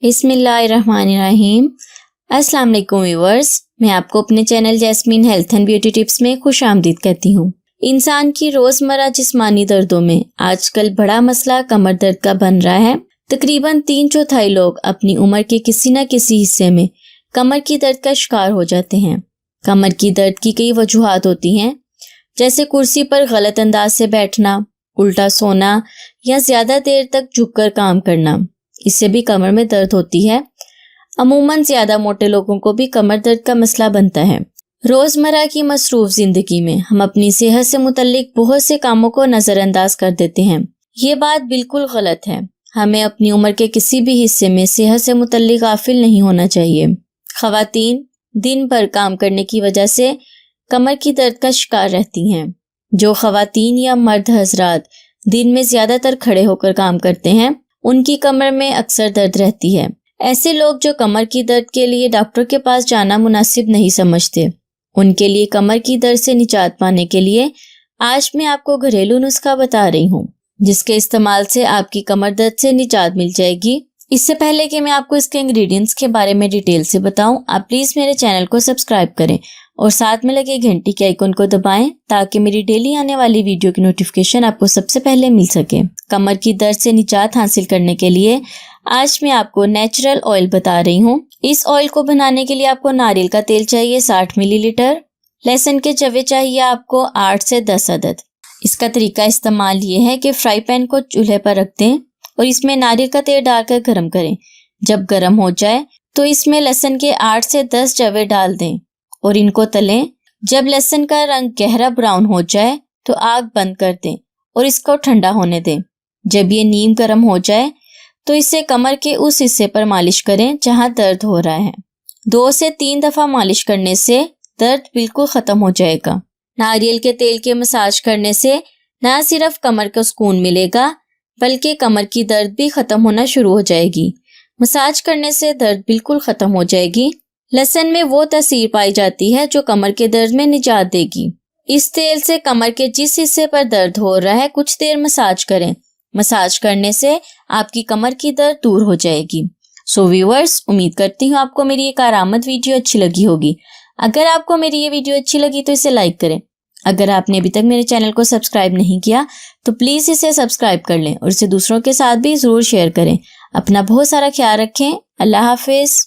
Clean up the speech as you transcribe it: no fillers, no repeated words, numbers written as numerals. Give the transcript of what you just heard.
बिस्मिल्लाहिर्रहमानिर्रहीम। अस्सलाम वालेकुम व्यूअर्स, मैं आपको अपने channel jasmine health and beauty tips में खुश आमदीद कहती हूँ। इंसान की रोज़मर्रा जिस्मानी दर्दों में आजकल बड़ा मसला कमर दर्द का बन रहा है। तकरीबन 3/4 लोग अपनी उम्र के किसी न किसी हिस्से में कमर की दर्द का शिकार हो जाते हैं। कमर की दर्द की कई वजूहात होती हैं, जैसे कुर्सी पर गलत अंदाज से बैठना, उल्टा सोना या ज़्यादा देर तक झुककर काम करना। इससे भी कमर में दर्द होती है। अमूमन ज़्यादा मोटे लोगों को भी कमर दर्द का मसला बनता है। रोज़मर्रा की मसरूफ़ ज़िंदगी में हम अपनी सेहत से मुतल्लिक बहुत से कामों को नज़रअंदाज कर देते हैं। ये बात बिल्कुल गलत है। हमें अपनी उम्र के किसी भी हिस्से में सेहत से मुतल्लिक गाफिल नहीं होना चाहिए। ख़वातीन दिन भर काम करने की वजह से कमर की दर्द का शिकार रहती हैं। जो ख़वातीन या मर्द हजरात दिन में ज़्यादातर खड़े होकर काम करते हैं, उनकी कमर में अक्सर दर्द रहती है। ऐसे लोग जो कमर की दर्द के लिए डॉक्टर के पास जाना मुनासिब नहीं समझते, उनके लिए कमर की दर्द से निजात पाने के लिए आज मैं आपको घरेलू नुस्खा बता रही हूँ, जिसके इस्तेमाल से आपकी कमर दर्द से निजात मिल जाएगी। इससे पहले कि मैं आपको इसके इंग्रेडिएंट्स के बारे में डिटेल से बताऊं, आप प्लीज़ मेरे चैनल को सब्सक्राइब करें और साथ में लगे घंटी के आइकन को दबाएं ताकि मेरी डेली आने वाली वीडियो की नोटिफिकेशन आपको सबसे पहले मिल सके। कमर की दर्द से निजात हासिल करने के लिए आज मैं आपको नेचुरल ऑयल बता रही हूँ। इस ऑयल को बनाने के लिए आपको नारियल का तेल चाहिए 60 मिलीलीटर। लहसुन के जवे चाहिए आपको 8 से 10 अदद। इसका तरीका इस्तेमाल ये है कि फ्राई पैन को चूल्हे पर रख दें और इसमें नारियल का तेल डालकर गर्म करें। जब गर्म हो जाए तो इसमें लहसुन के 8 से 10 जवे डाल दें और इनको तलें। जब लहसुन का रंग गहरा ब्राउन हो जाए तो आग बंद कर दें और इसको ठंडा होने दें। जब ये नीम गर्म हो जाए तो इसे कमर के उस हिस्से पर मालिश करें जहां दर्द हो रहा है। 2 से 3 दफ़ा मालिश करने से दर्द बिल्कुल ख़त्म हो जाएगा। नारियल के तेल के मसाज करने से न सिर्फ कमर को सुकून मिलेगा, बल्कि कमर की दर्द भी ख़त्म होना शुरू हो जाएगी। मसाज करने से दर्द बिल्कुल ख़त्म हो जाएगी। लहसुन में वो तासीर पाई जाती है जो कमर के दर्द में निजात देगी। इस तेल से कमर के जिस हिस्से पर दर्द हो रहा है कुछ देर मसाज करें। मसाज करने से आपकी कमर की दर्द दूर हो जाएगी। सो व्यूअर्स, उम्मीद करती हूँ आपको मेरी ये कारआमद वीडियो अच्छी लगी होगी। अगर आपको मेरी ये वीडियो अच्छी लगी तो इसे लाइक करें। अगर आपने अभी तक मेरे चैनल को सब्सक्राइब नहीं किया तो प्लीज़ इसे सब्सक्राइब कर लें और इसे दूसरों के साथ भी ज़रूर शेयर करें। अपना बहुत सारा ख्याल रखें। अल्लाह हाफिज़।